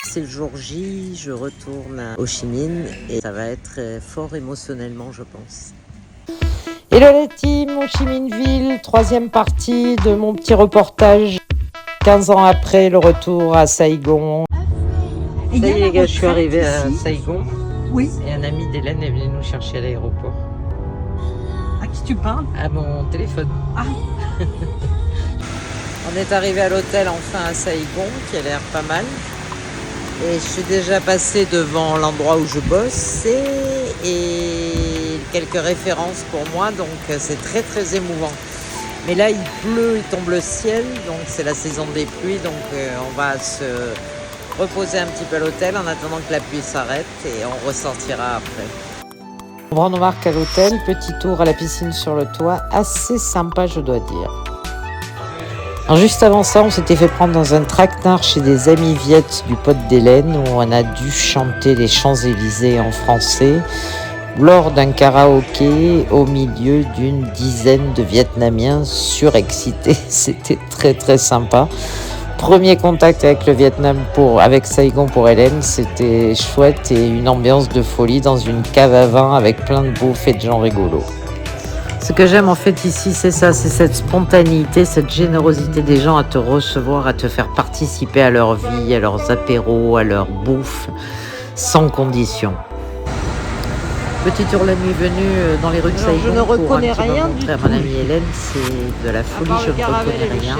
C'est le jour J, je retourne à Ho Chi Minh et ça va être fort émotionnellement, je pense. Hello la team, Ho Chi Minh Ville, troisième partie de mon petit reportage. 15 ans après le retour à Saigon. Ça y est les gars, je suis arrivée à Saigon. Oui. Et un ami d'Hélène est venu nous chercher à l'aéroport. À qui tu parles? À mon téléphone. Ah. On est arrivé à l'hôtel enfin à Saigon, qui a l'air pas mal. Et je suis déjà passée devant l'endroit où je bosse et quelques références pour moi, donc c'est très très émouvant. Mais là il pleut, il tombe le ciel, donc c'est la saison des pluies, donc on va se reposer un petit peu à l'hôtel en attendant que la pluie s'arrête et on ressortira après. On prend nos marques à l'hôtel, petit tour à la piscine sur le toit, assez sympa je dois dire. Alors juste avant ça, on s'était fait prendre dans un traquenard chez des amis viettes du pote d'Hélène où on a dû chanter les Champs-Élysées en français lors d'un karaoké au milieu d'une dizaine de Vietnamiens surexcités. C'était très très sympa. Premier contact avec le Vietnam avec Saigon pour Hélène, c'était chouette et une ambiance de folie dans une cave à vin avec plein de bouffe et de gens rigolos. Ce que j'aime en fait ici, c'est ça, c'est cette spontanéité, cette générosité des gens à te recevoir, à te faire participer à leur vie, à leurs apéros, à leur bouffe, sans condition. Petit tour la nuit venue dans les rues de Saigon. Je ne reconnais rien du tout. À mon amie Hélène, c'est de la folie, je ne reconnais rien.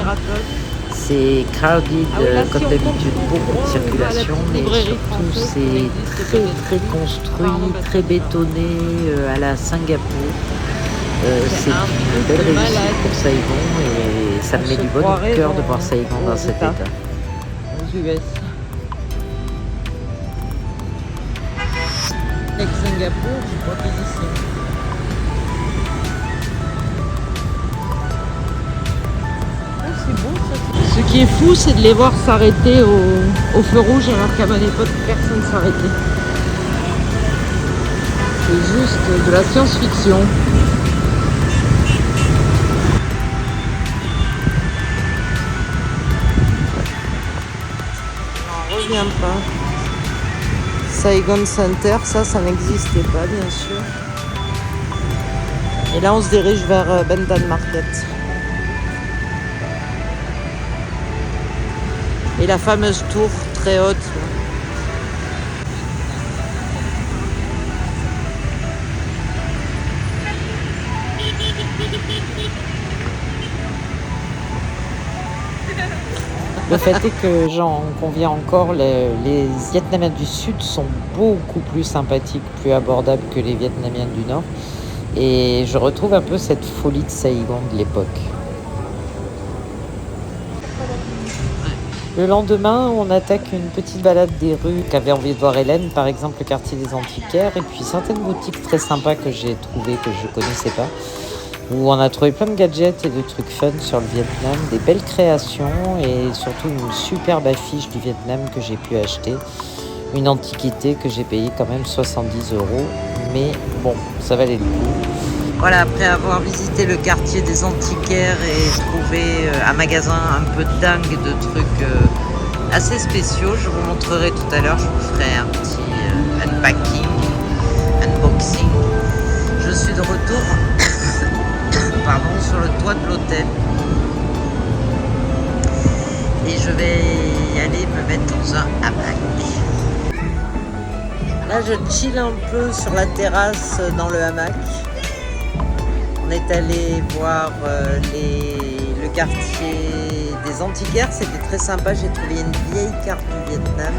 C'est crowded comme d'habitude, beaucoup de circulation, mais surtout c'est très très construit, très bétonné à la Singapour. C'est une belle réussite pour Saigon et ça me met du bon au cœur de voir Saigon dans cet état. Aux US. Avec Singapour, je crois qu'il est ici. Oh, c'est beau ça. Ce qui est fou, c'est de les voir s'arrêter au feu rouge alors qu'à mon époque, personne ne s'arrêtait. C'est juste de la science-fiction. Reviens pas. Saigon Center, ça n'existait pas bien sûr. Et là on se dirige vers Bentan Market. Et la fameuse tour très haute. Là. Le fait est que j'en conviens encore, les Vietnamiens du Sud sont beaucoup plus sympathiques, plus abordables que les Vietnamiens du Nord. Et je retrouve un peu cette folie de Saigon de l'époque. Le lendemain, on attaque une petite balade des rues qu'avait envie de voir Hélène, par exemple le quartier des Antiquaires, et puis certaines boutiques très sympas que j'ai trouvées, que je ne connaissais pas, où on a trouvé plein de gadgets et de trucs fun sur le Vietnam, des belles créations et surtout une superbe affiche du Vietnam que j'ai pu acheter. Une antiquité que j'ai payée quand même 70 €, mais bon, ça valait le coup. Voilà, après avoir visité le quartier des Antiquaires et trouvé un magasin un peu dingue de trucs assez spéciaux, je vous montrerai tout à l'heure, je vous ferai un petit unboxing. Je suis de retour sur le toit de l'hôtel et je vais y aller me mettre dans un hamac. Là je chill un peu sur la terrasse dans le hamac. On est allé voir le quartier des Antiquaires, c'était très sympa, j'ai trouvé une vieille carte du Vietnam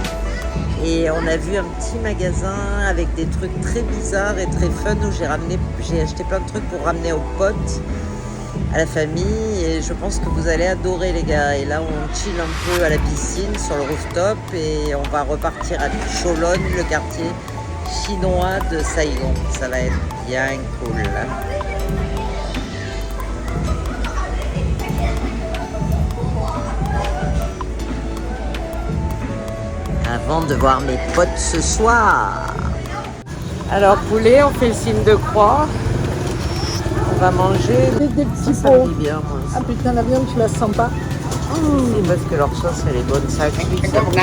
et on a vu un petit magasin avec des trucs très bizarres et très fun où j'ai acheté plein de trucs pour ramener aux potes, à la famille et je pense que vous allez adorer les gars. Et là on chill un peu à la piscine sur le rooftop et on va repartir à Cholon, le quartier chinois de Saigon. Ça va être bien cool là. Avant de voir mes potes ce soir. Alors poulet, on fait le signe de croix. On va manger Des petits ça pots. me dit bien moi. Ah putain, la viande, tu la sens pas? C'est parce que leur sauce elle est bonne, ça cuit, ça cuit.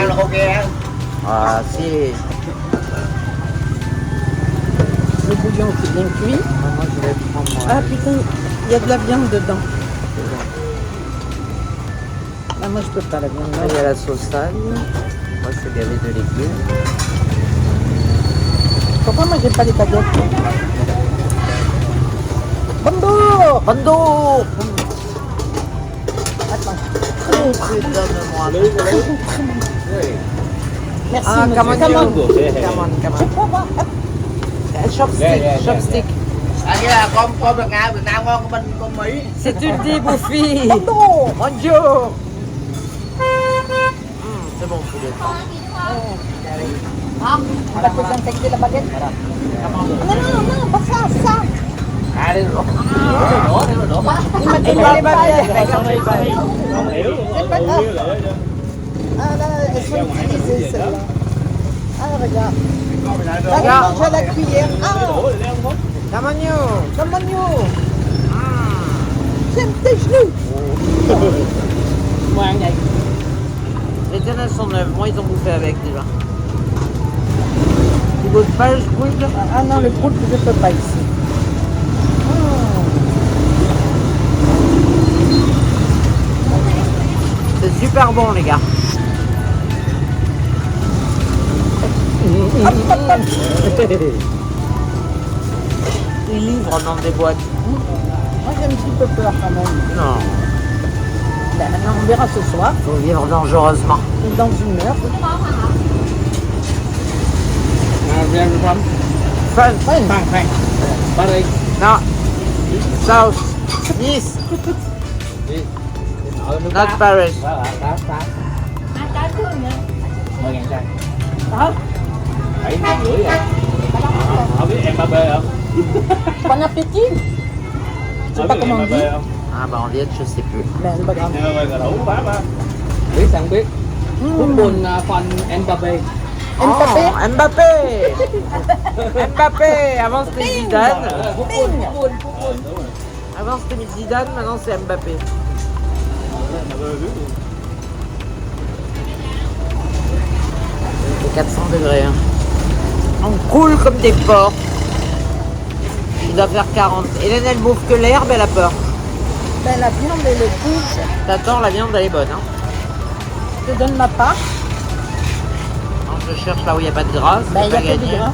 Ah, si. Le bouillon qui est bien cuit. Moi, je vais prendre. Ah putain, il y a de la viande dedans. Ah, moi je peux pas la viande. Là, il y a la sauce salade. Moi, c'est gavé de légumes. Pourquoi moi j'ai pas les baguettes? Bando! Bando! Attends. Donne-moi. Merci, Ah, monsieur. come on, Come on. come on, come Je on. prends pas. Chopstick, chopstick. Như là con Việt Nam, Việt Nam ngon của bên con Mỹ. C'est une des bouffies. Bando! Mon Dieu. C'est bon, poulet. On va désinfecter la baguette. Non, non, non, pas ça, ça. À đây nữa. Đây nữa. Il m'a dit Et pas les les baguettes, baguettes. Không hiểu. C'est pas grave. Ah là, elles sont utilisées celles-là. Ah, regarde. Regarde, mange à la cuillère. Ah, Tamagno. comme agneau. J'aime tes genoux. Ngoan vậy. Les tiennes, elles sont neuves. Moi, ils ont bouffé avec déjà. Tu goûtes pas le squid? Ah non, le prout, je peux pas ici. C'est super bon, les gars. Ils livrent dans des boîtes. Moi j'ai un petit peu peur quand même. Non, Ben, maintenant on verra ce soir, faut vivre dangereusement. dans une heure. Ra con. Fun. Khoan khoan. Paris. Non. South. Nice. Ở nước Not Paris. Đó. Mời ngàn chai. Hả? 7,5 rồi. Họ biết Mbappé không? Bon appétit. Je sais Họ pas biết comment on dit. Mbappé không? Ah bah en Viette, je sais plus. Mais c'est pas grave. Mbappé là đủ bá ba. Biết sao không biết? Football fan Mbappé. Mbappé. Oh, Mbappé. Mbappé. Avant c'était Zidane. Avant c'était Zidane, maintenant c'est Mbappé. C'est 400 degrés. Hein. On coule comme des porcs. Il doit faire 40. Hélène, elle bouffe que l'herbe, elle a peur. Ben, la viande et le couche, T'attends, la viande, elle est bonne. Hein. je te donne ma part. Alors, je cherche là où il n'y a pas de gras. Ben, c'est il y a pas que du gagné. gras.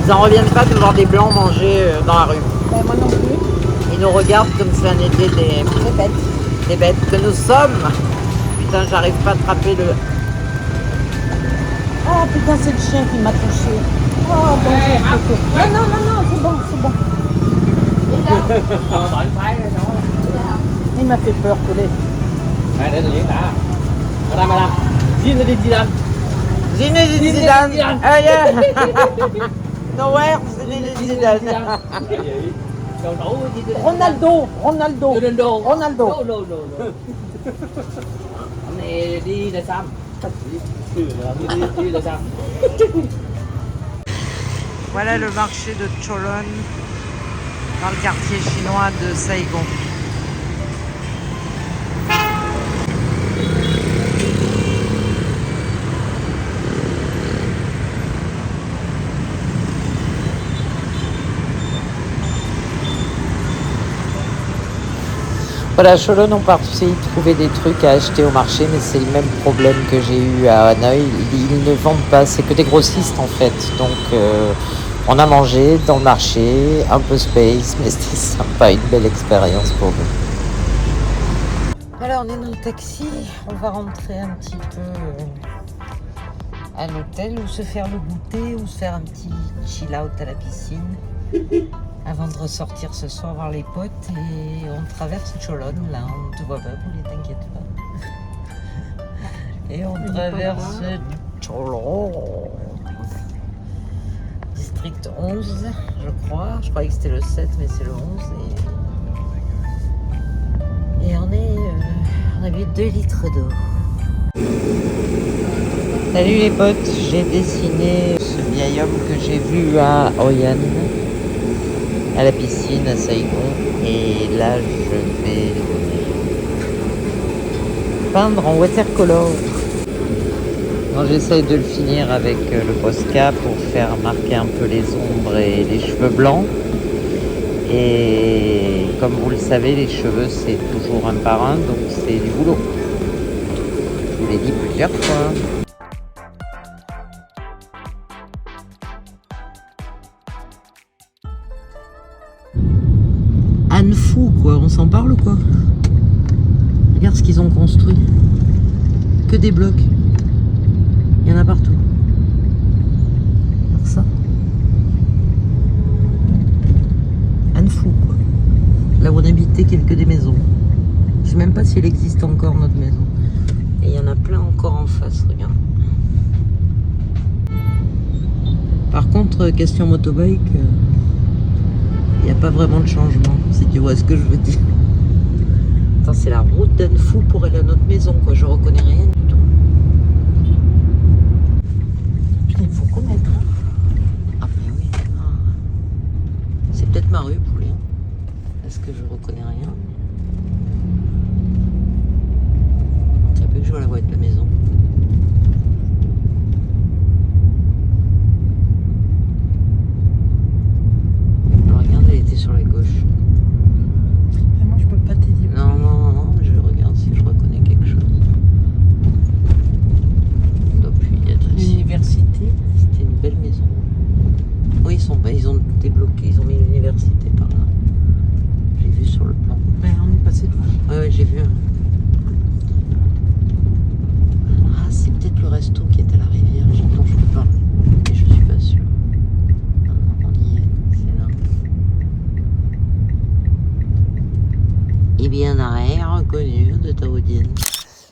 Ils n'en reviennent pas de voir des blancs manger dans la rue. Ben, moi non plus. Ils nous regardent comme si on était C'est bête. des bêtes que nous sommes. Putain, j'arrive pas à attraper le... Oh putain, c'est le chien qui m'a touché. Oh, bon, non, non, non, non, c'est bon, c'est bon. Bệnh phái nó. Il m'a fait peur, poulet. Để tôi diễn đã. Madame. Zinedine Zidane. Zinedine Zidane. Ah yeah. Nowhere, Zinedine Zidane. Cầu thủ Zidane. Ronaldo, Ronaldo. Ronaldo. Ronaldo. Ronaldo. Hôm nay đi là Sam. Đi là Sam. Voilà le marché de Cholon dans le quartier chinois de Saigon. Voilà, à Cholon, on partait trouver des trucs à acheter au marché, mais c'est le même problème que j'ai eu à Hanoï. Ils ne vendent pas, c'est que des grossistes en fait. Donc on a mangé dans le marché, un peu space, mais c'était sympa, une belle expérience pour nous. Voilà, on est dans le taxi. On va rentrer un petit peu à l'hôtel ou se faire le goûter ou se faire un petit chill out à la piscine avant de ressortir ce soir voir les potes. Et on traverse Cholon, là, on ne te voit pas, Poulet, t'inquiète pas. Et on traverse Cholon, district 11, je crois. Je croyais que c'était le 7, mais c'est le 11. Et on a bu 2 litres d'eau. Salut les potes, j'ai dessiné ce vieil homme que j'ai vu à Hoi An, à la piscine à Saigon, et là je vais peindre en watercolor. J'essaye de le finir avec le Posca pour faire marquer un peu les ombres et les cheveux blancs. Et comme vous le savez, les cheveux c'est toujours un par un, donc c'est du boulot. Je vous l'ai dit plusieurs fois. An Phu, quoi, on s'en parle ou quoi? Regarde ce qu'ils ont construit. Que des blocs. Il y en a partout. Regarde ça. An Phu, quoi. Là où on habitait quelques des maisons. Je sais même pas si elle existe encore, notre maison. Et il y en a plein encore en face, regarde. Par contre, question motobike, il n'y a pas vraiment de changement, si tu vois ce que je veux dire. Attends, c'est la route d'An Phu pour aller à notre maison, quoi. Je reconnais rien du tout. Putain, il faut connaître. Ah, mais oui. Ah. C'est peut-être ma rue, poulet. Parce que je reconnais rien. Il y a peu que je vois la voie de la maison. Alors, regarde, elle était sur la gauche. Mais moi, je peux pas t'aider. Non, non, non, je regarde si je reconnais quelque chose. On doit plus y être ici. L'université. C'était une belle maison. Oui, ils ont débloqué, ils ont mis l'université par là. J'ai vu sur le plan. Ben, on est passé devant. Ouais, j'ai vu. Ah, c'est peut-être le resto qui est à la rivière. Dont je peux parler, mais je suis pas sûre. On y est, c'est là. Et bien, on a rien reconnu de Taoudine.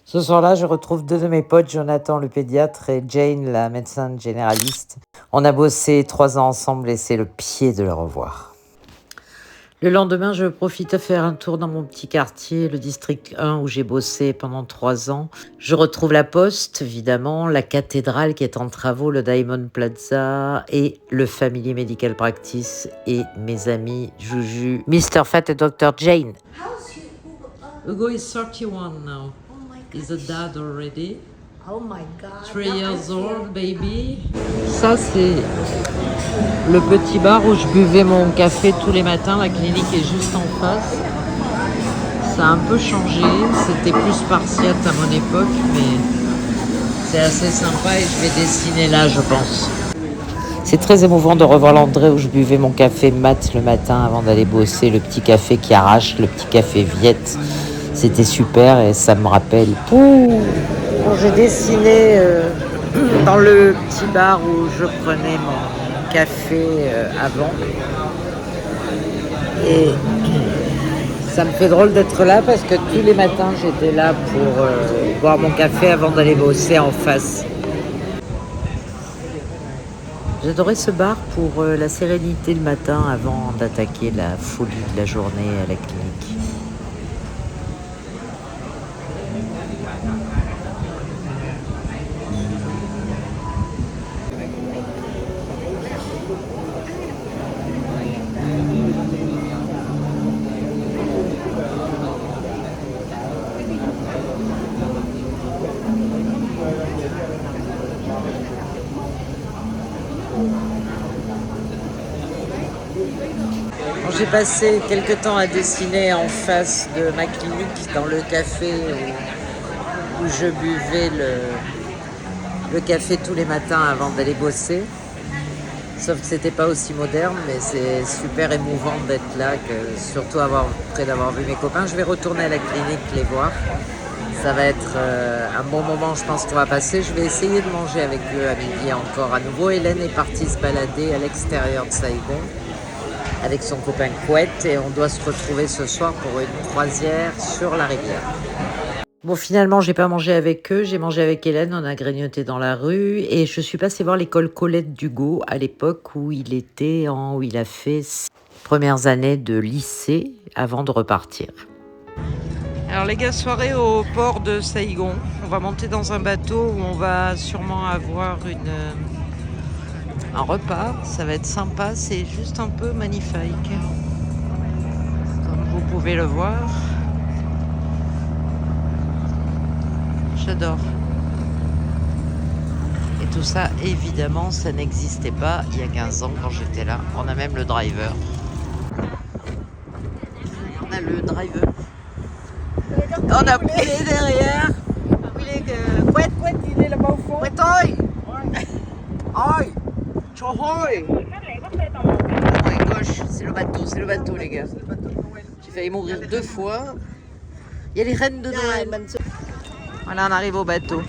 Ce soir-là, je retrouve deux de mes potes, Jonathan le pédiatre et Jane la médecin généraliste. On a bossé 3 ans ensemble et c'est le pied de le revoir. Le lendemain, je profite à faire un tour dans mon petit quartier, le district 1 où j'ai bossé pendant 3 ans. Je retrouve la poste, évidemment, la cathédrale qui est en travaux, le Diamond Plaza et le Family Medical Practice et mes amis Juju, Mr. Fat et Dr. Jane. How's you? Hugo is 31 now. Oh my God. He's a dad already. Oh my God. 3 years old, baby. Ça, c'est le petit bar où je buvais mon café tous les matins. La clinique est juste en face. Ça a un peu changé. C'était plus spartiate à mon époque, mais c'est assez sympa et je vais dessiner là, je pense. C'est très émouvant de revoir l'endroit où je buvais mon café mat le matin avant d'aller bosser. Le petit café qui arrache, le petit café Viette. C'était super et ça me rappelle. Bon, j'ai dessiné dans le petit bar où je prenais mon café avant. Et ça me fait drôle d'être là parce que tous les matins j'étais là pour boire mon café avant d'aller bosser en face. J'adorais ce bar pour la sérénité le matin avant d'attaquer la folie de la journée à la clinique. J'ai passé quelques temps à dessiner en face de ma clinique, dans le café où je buvais le café tous les matins avant d'aller bosser. Sauf que c'était pas aussi moderne, mais c'est super émouvant d'être là, surtout après d'avoir vu mes copains. Je vais retourner à la clinique les voir. Ça va être un bon moment, je pense qu'on va passer. Je vais essayer de manger avec eux à midi encore à nouveau. Hélène est partie se balader à l'extérieur de Saigon avec son copain Couette et on doit se retrouver ce soir pour une croisière sur la rivière. Bon, finalement, j'ai pas mangé avec eux, j'ai mangé avec Hélène, on a grignoté dans la rue et je suis passée voir l'école Colette d'Hugo à l'époque où il a fait ses premières années de lycée avant de repartir. Alors les gars, soirée au port de Saïgon. On va monter dans un bateau où on va sûrement avoir un repas. Ça va être sympa, c'est juste un peu magnifique. Comme vous pouvez le voir. J'adore. Et tout ça, évidemment, ça n'existait pas il y a 15 ans quand j'étais là. On a même le driver. On a le driver. On a Poulet derrière. Poulet que... Quét, il est là-bas au fond. Poulet ơi. Ơi. Cho hoi. Oh my gosh, c'est le bateau les gars. J'ai failli mourir 2 fois. Il y a les reines de Noël. Voilà, on arrive au bateau.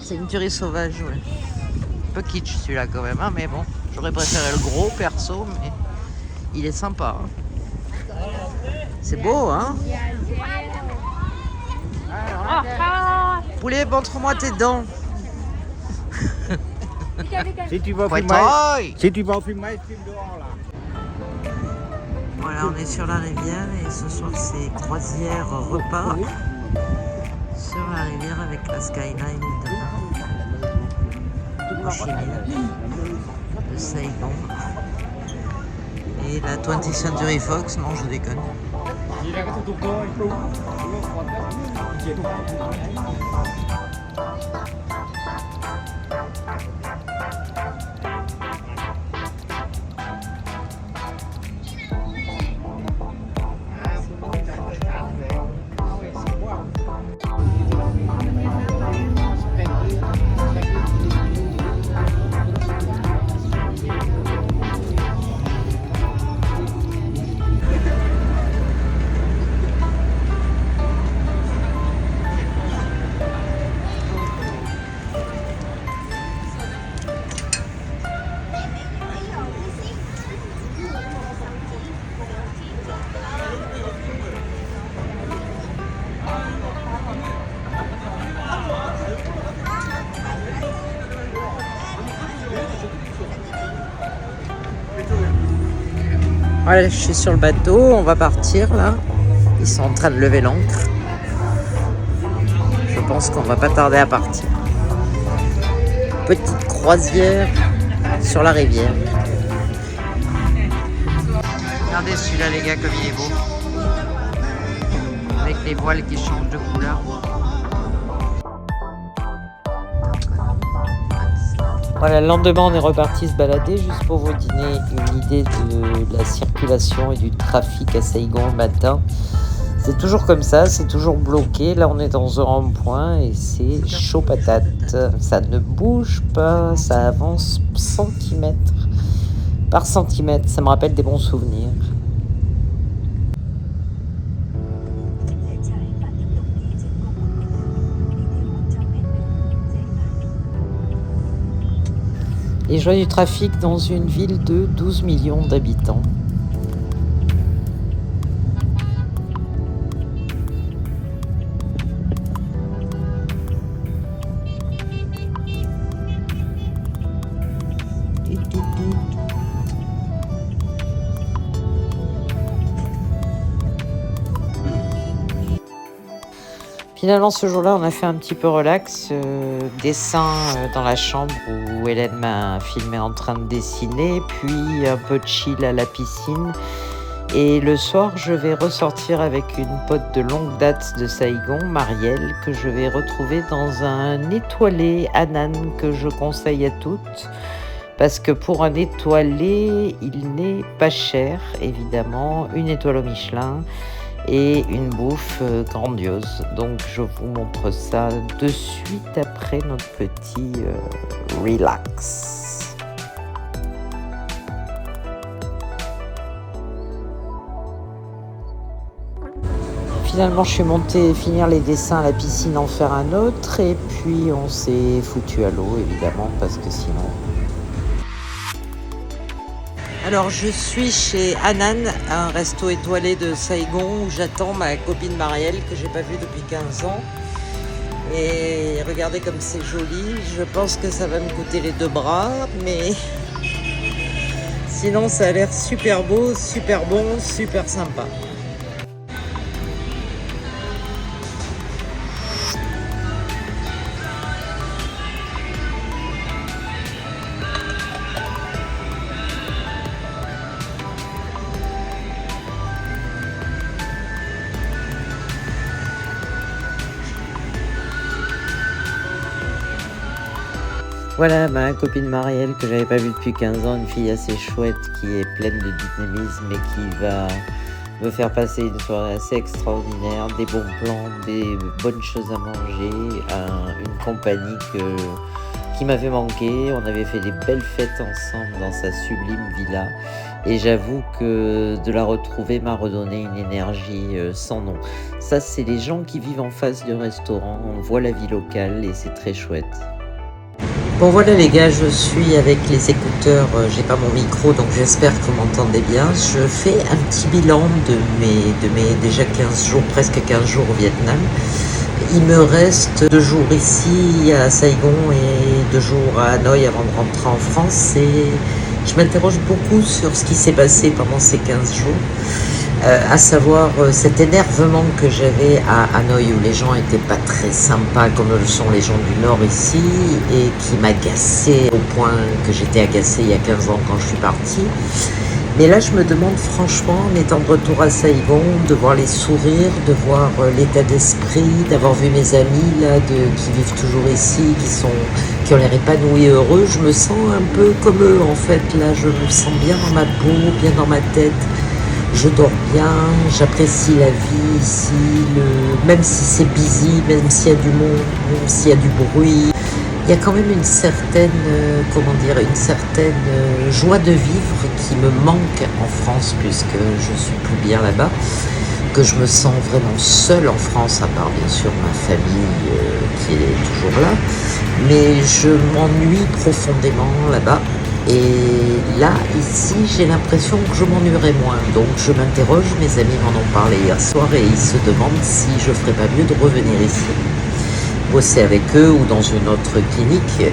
C'est une tuerie sauvage, ouais. Un peu kitsch celui-là quand même, hein, mais bon. J'aurais préféré le gros perso, mais il est sympa. Hein. C'est beau, hein? Poulet, montre-moi tes dents. Si tu vas Poulet, filmer, si tu vas filmer, filme dehors là. Voilà, on est sur la rivière et ce soir c'est croisière repas sur la rivière avec la skyline de Ho Chi Minh, de Saigon et la 20th Century Fox. Non, je déconne. Voilà, je suis sur le bateau, on va partir là. Ils sont en train de lever l'ancre. Je pense qu'on va pas tarder à partir. Petite croisière sur la rivière. Regardez celui-là les gars, comme il est beau. Avec les voiles qui changent de couleur. Voilà, le lendemain, on est reparti se balader juste pour vous donner une idée de la circulation et du trafic à Saïgon le matin. C'est toujours comme ça, c'est toujours bloqué. Là, on est dans un rond-point et c'est chaud patate. Ça ne bouge pas, ça avance centimètre par centimètre. Ça me rappelle des bons souvenirs. Les joies du trafic dans une ville de 12 millions d'habitants. Finalement, ce jour-là, on a fait un petit peu relax, dessin dans la chambre où Hélène m'a filmé en train de dessiner, puis un peu de chill à la piscine. Et le soir, je vais ressortir avec une pote de longue date de Saïgon, Marielle, que je vais retrouver dans un étoilé Hanan que je conseille à toutes. Parce que pour un étoilé, il n'est pas cher, évidemment, une étoile au Michelin. Et une bouffe grandiose. Donc je vous montre ça de suite après notre petit relax. Finalement, je suis montée finir les dessins à la piscine, en faire un autre. Et puis on s'est foutu à l'eau, évidemment, parce que sinon... Alors je suis chez Hanan, un resto étoilé de Saïgon où j'attends ma copine Marielle que j'ai pas vue depuis 15 ans. Et regardez comme c'est joli, je pense que ça va me coûter les 2 bras, mais sinon ça a l'air super beau, super bon, super sympa. Voilà ma copine Marielle que j'avais pas vue depuis 15 ans, une fille assez chouette qui est pleine de dynamisme et qui va me faire passer une soirée assez extraordinaire, des bons plans, des bonnes choses à manger, une compagnie qui m'avait manqué. On avait fait des belles fêtes ensemble dans sa sublime villa et j'avoue que de la retrouver m'a redonné une énergie sans nom. Ça, c'est les gens qui vivent en face du restaurant, on voit la vie locale et c'est très chouette. Bon voilà les gars, je suis avec les écouteurs, j'ai pas mon micro donc j'espère que vous m'entendez bien. Je fais un petit bilan de mes déjà 15 jours, presque 15 jours au Vietnam. Il me reste 2 jours ici à Saigon et 2 jours à Hanoï avant de rentrer en France. Et je m'interroge beaucoup sur ce qui s'est passé pendant ces 15 jours. À savoir cet énervement que j'avais à Hanoï où les gens n'étaient pas très sympas comme le sont les gens du Nord ici et qui m'agaçaient au point que j'étais agacée il y a 15 ans quand je suis partie. Mais là je me demande franchement, en étant de retour à Saigon, de voir les sourires, de voir l'état d'esprit, d'avoir vu mes amis là, qui vivent toujours ici, qui ont l'air épanouis et heureux, je me sens un peu comme eux en fait. Là je me sens bien dans ma peau, bien dans ma tête. Je dors bien, j'apprécie la vie ici, même si c'est busy, même s'il y a du monde, même s'il y a du bruit, il y a quand même une certaine, joie de vivre qui me manque en France puisque je suis plus bien là-bas, que je me sens vraiment seule en France, à part bien sûr ma famille qui est toujours là, mais je m'ennuie profondément là-bas. Et là, ici, j'ai l'impression que je m'ennuierai moins. Donc je m'interroge, mes amis m'en ont parlé hier soir et ils se demandent si je ne ferais pas mieux de revenir ici, bosser avec eux ou dans une autre clinique. Et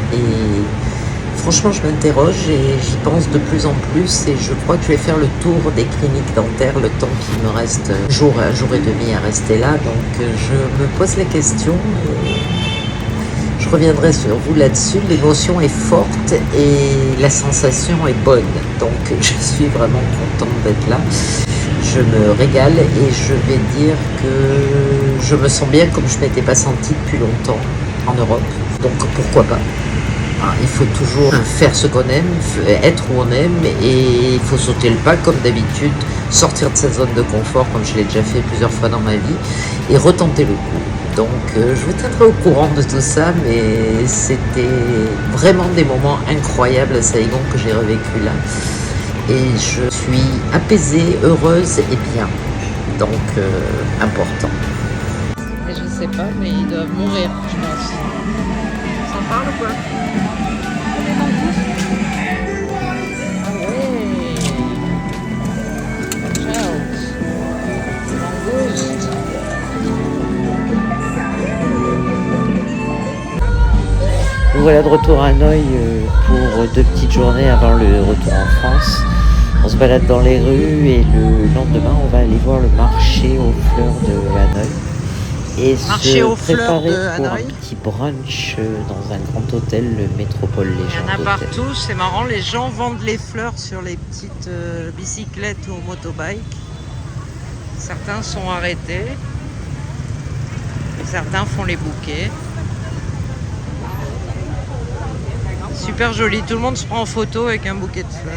franchement, je m'interroge et j'y pense de plus en plus et je crois que je vais faire le tour des cliniques dentaires le temps qu'il me reste un jour et demi à rester là. Donc je me pose la question. Je reviendrai sur vous là-dessus, l'émotion est forte et la sensation est bonne. Donc je suis vraiment contente d'être là. Je me régale et je vais dire que je me sens bien comme je ne m'étais pas sentie depuis longtemps en Europe. Donc pourquoi pas. Il faut toujours faire ce qu'on aime, être où on aime et il faut sauter le pas comme d'habitude, sortir de sa zone de confort comme je l'ai déjà fait plusieurs fois dans ma vie et retenter le coup. Donc je vous tiendrai au courant de tout ça, mais c'était vraiment des moments incroyables à Saigon que j'ai revécu là. Et je suis apaisée, heureuse et bien. Donc important. Et je sais pas, mais ils doivent mourir, je pense. Ça en parle ou quoi? Ah ouais. Ciao. Langouste. Nous voilà de retour à Hanoï pour 2 petites journées avant le retour en France. On se balade dans les rues et le lendemain on va aller voir le marché aux fleurs de Hanoï et se préparer pour un petit brunch dans un grand hôtel, le Métropole Légende. Il y en a partout, c'est marrant, les gens vendent les fleurs sur les petites bicyclettes ou motobikes. Certains sont arrêtés et certains font les bouquets. Super joli, tout le monde se prend en photo avec un bouquet de fleurs.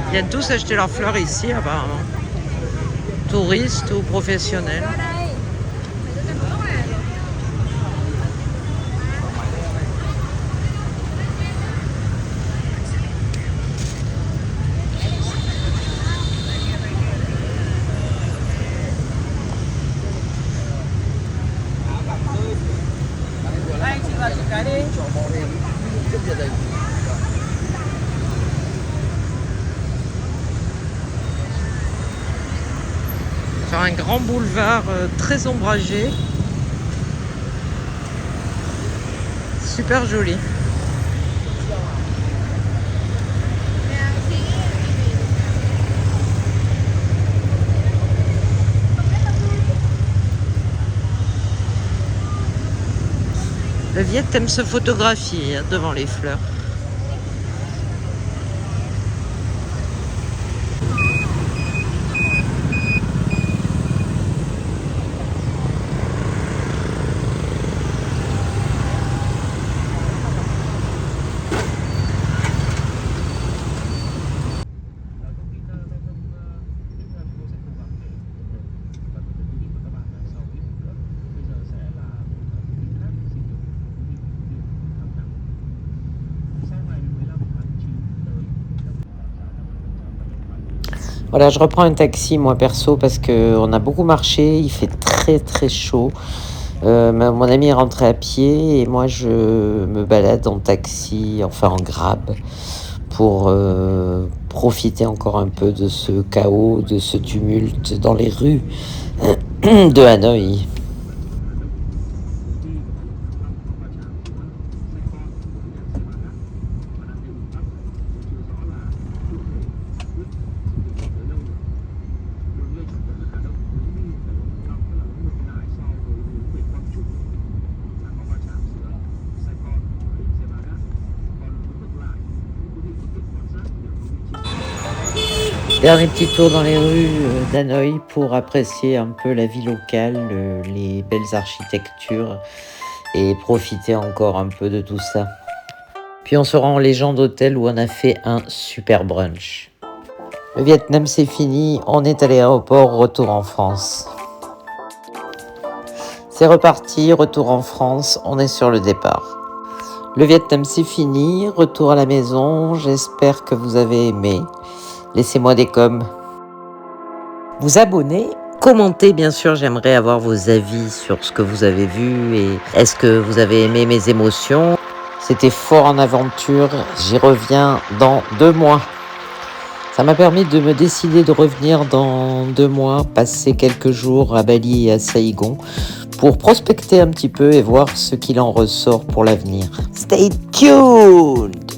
Ils viennent tous acheter leurs fleurs ici apparemment. Touristes ou professionnels. Sur un grand boulevard très ombragé. Super joli. Le Viet aime se photographier devant les fleurs. Voilà, je reprends un taxi, moi perso, parce qu'on a beaucoup marché, il fait très très chaud. Mon ami est rentré à pied et moi je me balade en taxi, enfin en Grab, pour profiter encore un peu de ce chaos, de ce tumulte dans les rues de Hanoï. Dernier petit tour dans les rues d'Hanoï pour apprécier un peu la vie locale, les belles architectures et profiter encore un peu de tout ça. Puis on se rend en Légende Hôtel où on a fait un super brunch. Le Vietnam c'est fini, on est à l'aéroport, retour en France. C'est reparti, retour en France, on est sur le départ. Le Vietnam c'est fini, retour à la maison, j'espère que vous avez aimé. Laissez-moi des coms. Vous abonner, commentez bien sûr, j'aimerais avoir vos avis sur ce que vous avez vu et est-ce que vous avez aimé mes émotions. C'était fort en aventure, j'y reviens dans 2 mois. Ça m'a permis de me décider de revenir dans 2 mois, passer quelques jours à Bali et à Saïgon pour prospecter un petit peu et voir ce qu'il en ressort pour l'avenir. Stay tuned!